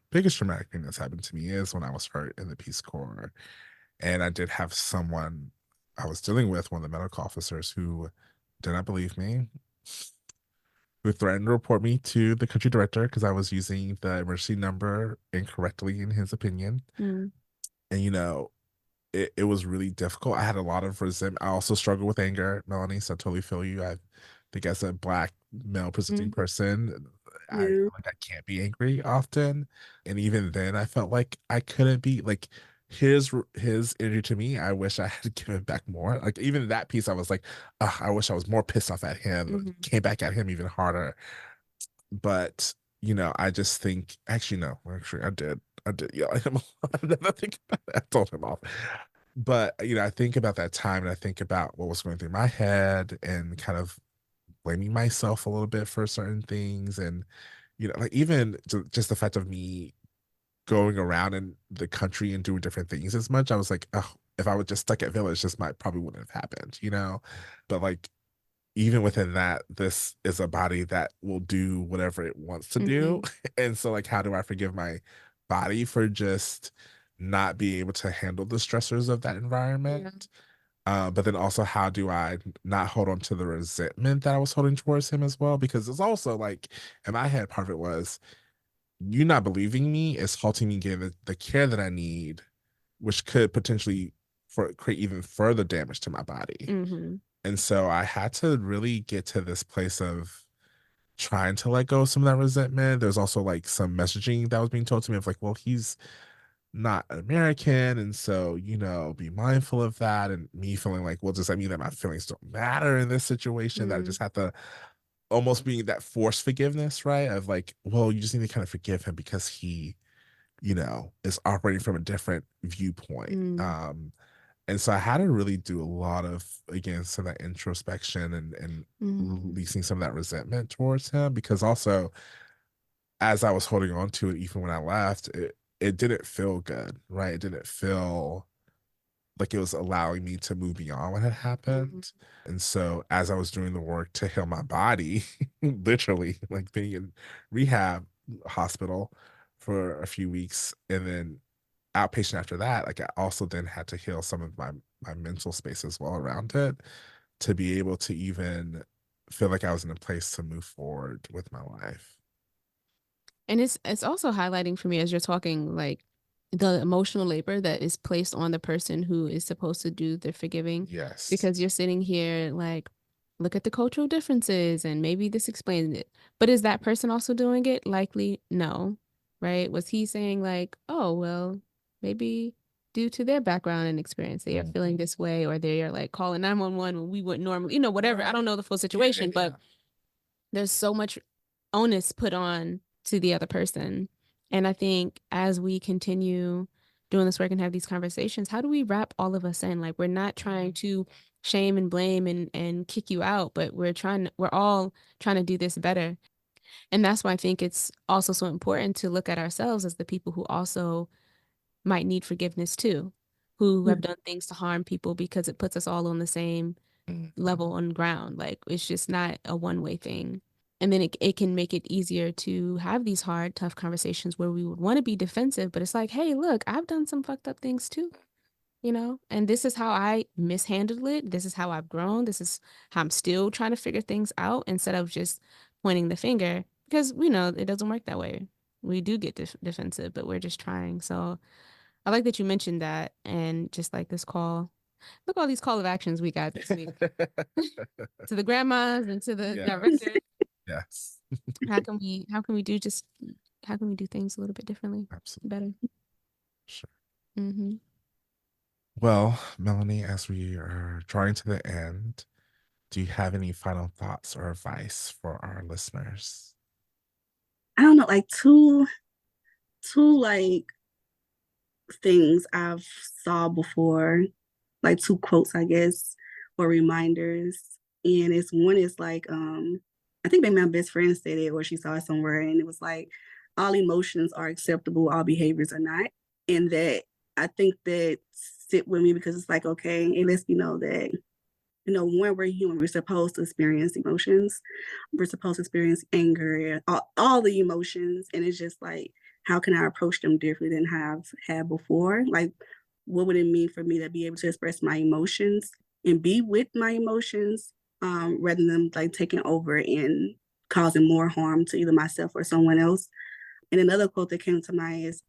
biggest traumatic thing that's happened to me is when I was hurt in the Peace Corps, and I did have someone I was dealing with, one of the medical officers, who did not believe me, who threatened to report me to the country director because I was using the emergency number incorrectly in his opinion. mm, And it was really difficult. I had a lot of resentment. I also struggle with anger, Melanie, so I totally feel you. I think as a black male presenting mm, person, I Yeah. feel like I can't be angry often. And even then I felt like I couldn't be like his energy to me. I wish I had given back more. Like even that piece, I was like, "Ugh, I wish I was more pissed off at him, mhm, came back at him even harder." But I just think actually no, actually I did. I did yell at him a lot. Now that I think about it, I told him off. But I think about that time and I think about what was going through my head and kind of blaming myself a little bit for certain things. And like even just the fact of me going around in the country and doing different things as much, I was like, oh, if I would just stuck at Village, this might probably wouldn't have happened. But like even within that, this is a body that will do whatever it wants to do. mhm, And so, like, how do I forgive my body for just not being able to handle the stressors of that yeah, environment? But then also, how do I not hold on to the resentment that I was holding towards him as well? Because it's also like, in my head, part of it was you not believing me is halting me getting the care that I need, which could potentially create even further damage to my body. mhm, And so I had to really get to this place of trying to let go of some of that resentment. There's also like some messaging that was being told to me of like, well, he's not American. And so, be mindful of that. And me feeling like, well, does that mean that my feelings don't matter in this situation? That I mm, just have to almost be that forced forgiveness, right? Of like, well, you just need to kind of forgive him because he, is operating from a different viewpoint. mm, And so I had to really do a lot of, again, some of that introspection and mm, releasing some of that resentment towards him because also as I was holding on to it, even when I left, it didn't feel good, right? It didn't feel like it was allowing me to move beyond what had mhm. happened. And so as I was doing the work to heal my body, literally like being in rehab hospital for a few weeks and then outpatient after that, like I also then had to heal some of my mental space as well around it to be able to even feel like I was in a place to move forward with my life. And it's also highlighting for me as you're talking, like the emotional labor that is placed on the person who is supposed to do the forgiving, Yes. because you're sitting here like, look at the cultural differences and maybe this explains it. But is that person also doing it? Likely no, right? Was he saying like, oh, well, maybe due to their background and experience, they are Mm. feeling this way, or they are like calling 911 when we wouldn't normally, whatever. I don't know the full Yeah, yeah, situation, yeah. but there's so much onus put on to the other person. And I think as we continue doing this work and have these conversations, how do we wrap all of us in? Like we're not trying to shame and blame and kick you out, but we're all trying to do this better. And that's why I think it's also so important to look at ourselves as the people who also might need forgiveness too, who have done things to harm people, because it puts us all on the same Mm. level on ground. Like it's just not a one-way thing. And then it can make it easier to have these hard, tough conversations where we would want to be defensive, but it's like, hey, look, I've done some fucked up things too, and this is how I mishandled it. This is how I've grown. This is how I'm still trying to figure things out instead of just pointing the finger, because we know it doesn't work that way. We do get defensive, but we're just trying. So I like that you mentioned that, and just like this call. Look, all these call of actions we got this week to the grandmas and to the directors. Yes. How can we do things a little bit differently? Absolutely. Better. Sure. Mm-hmm. Well, Melony, as we are drawing to the end, do you have any final thoughts or advice for our listeners? I don't know, like two like things I've saw before, like two quotes, I guess, or reminders. And one is like, I think maybe my best friend said it or she saw it somewhere, and it was like, all emotions are acceptable, all behaviors are not. And that, I think that sit with me, because it's like, okay, it lets me know that, when we're human, we're supposed to experience emotions. We're supposed to experience anger, all the emotions. And it's just like, how can I approach them differently than I've had before? Like, what would it mean for me to be able to express my emotions and be with my emotions, rather than like taking over and causing more harm to either myself or someone else? And another quote that came to mind is,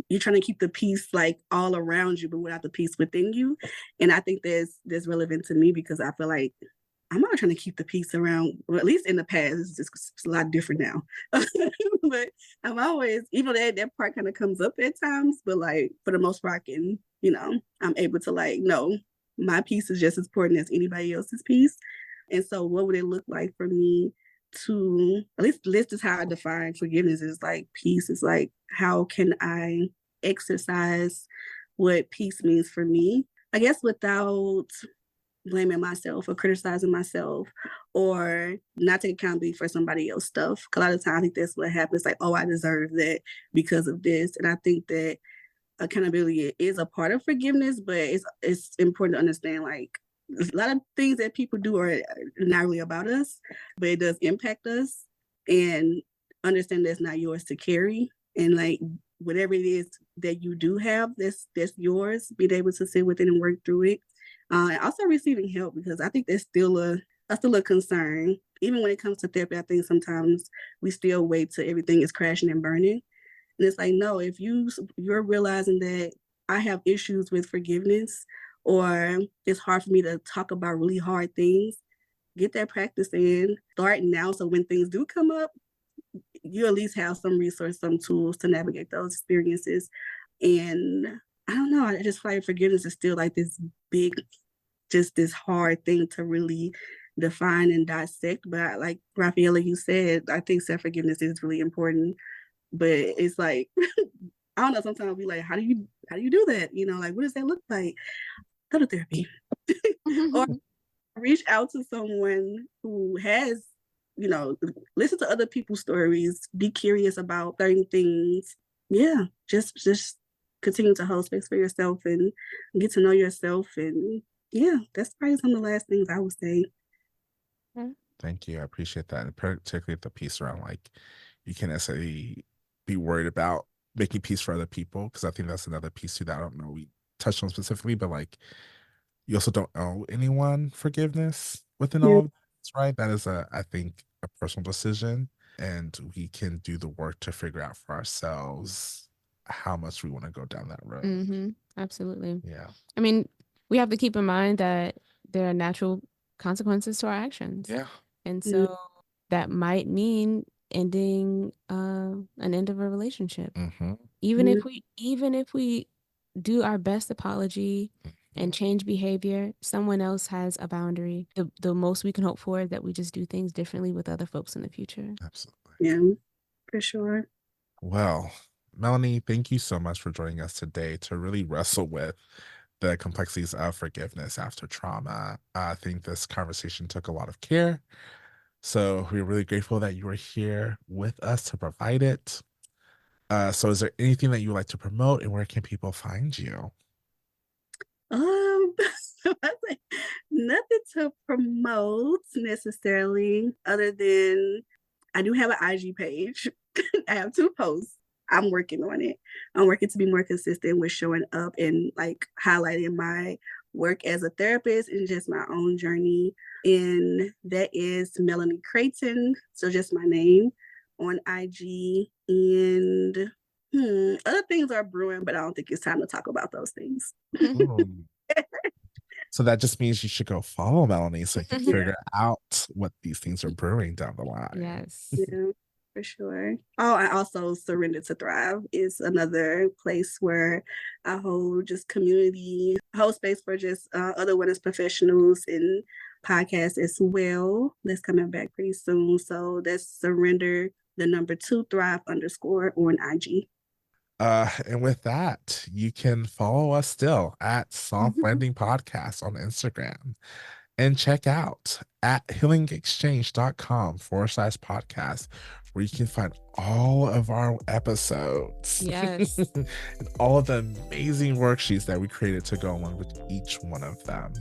you're trying to keep the peace like all around you, but without the peace within you. And I think that's relevant to me, because I feel like I'm not trying to keep the peace around, well, at least in the past. It's a lot different now. But I'm always, even that part kind of comes up at times, but like for the most part, I can, I'm able to like, no, my peace is just as important as anybody else's peace. And so what would it look like for me to, at least this is how I define forgiveness, is like peace is like, how can I exercise what peace means for me, I guess, without blaming myself or criticizing myself or not taking accountability for somebody else's stuff. Because a lot of times I think that's what happens, like, oh, I deserve that because of this. And I think that accountability is a part of forgiveness, but it's important to understand, like, a lot of things that people do are not really about us, but it does impact us. And understand that's not yours to carry. And like, whatever it is that you do have, that's yours. Being able to sit with it and work through it. And also receiving help, because I think that's still a concern. Even when it comes to therapy, I think sometimes we still wait till everything is crashing and burning. And it's like, no, if you're realizing that I have issues with forgiveness, or it's hard for me to talk about really hard things, get that practice in. Start now, so when things do come up, you at least have some resources, some tools to navigate those experiences. And I don't know, I just feel like forgiveness is still like this big, just this hard thing to really define and dissect. But like Rafaela, you said, I think self-forgiveness is really important. But it's like, I don't know, sometimes we like, how do you do that? Like, what does that look like? Go to therapy. Or reach out to someone who has, listen to other people's stories, be curious about certain things. Yeah, just continue to hold space for yourself and get to know yourself. And yeah, that's probably some of the last things I would say. Thank you. I appreciate that. And particularly the piece around, like, you can't necessarily be worried about making peace for other people, because I think that's another piece too that I don't know we touched on specifically, but like, you also don't owe anyone forgiveness within all of this, right? That is I think a personal decision, and we can do the work to figure out for ourselves how much we want to go down that road. Mm-hmm. Absolutely. Yeah. I mean, we have to keep in mind that there are natural consequences to our actions. Yeah. And so that might mean ending an end of a relationship. Mm-hmm. Even if we do our best apology and change behavior, someone else has a boundary. The most we can hope for is that we just do things differently with other folks in the future. Absolutely. Yeah, for sure. Well, Melony, thank you so much for joining us today to really wrestle with the complexities of forgiveness after trauma. I think this conversation took a lot of care. So we're really grateful that you were here with us to provide it. So is there anything that you would like to promote, and where can people find you? Nothing to promote necessarily, other than I do have an IG page. I have 2 posts. I'm working on it. I'm working to be more consistent with showing up and like highlighting my work as a therapist and just my own journey. And that is Melony Crayton. So just my name on IG. And other things are brewing, but I don't think it's time to talk about those things. So that just means you should go follow Melony so you can figure out what these things are brewing down the line. Yes. Yeah, for sure. Oh, I also Surrender to Thrive is another place where I hold just community, hold space for just other wellness professionals and podcasts as well. That's coming back pretty soon. So that's Surrender, the number 2 Thrive _ on IG. And with that, you can follow us still at Soft Landing Podcast on Instagram and check out at healingexchange.com/podcast, where you can find all of our episodes. Yes. And all of the amazing worksheets that we created to go along with each one of them.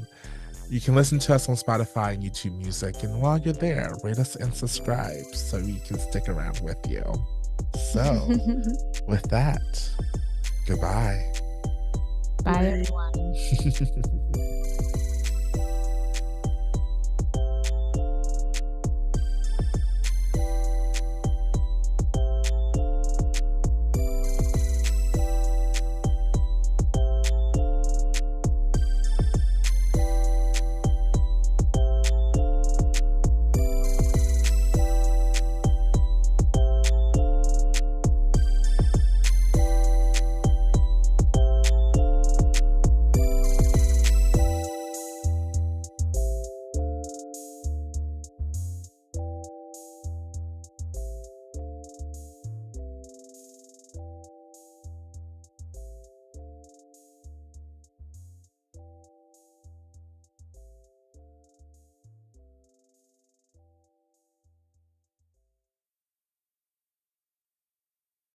You can listen to us on Spotify and YouTube Music. And while you're there, rate us and subscribe so we can stick around with you. So, with that, goodbye. Bye, everyone.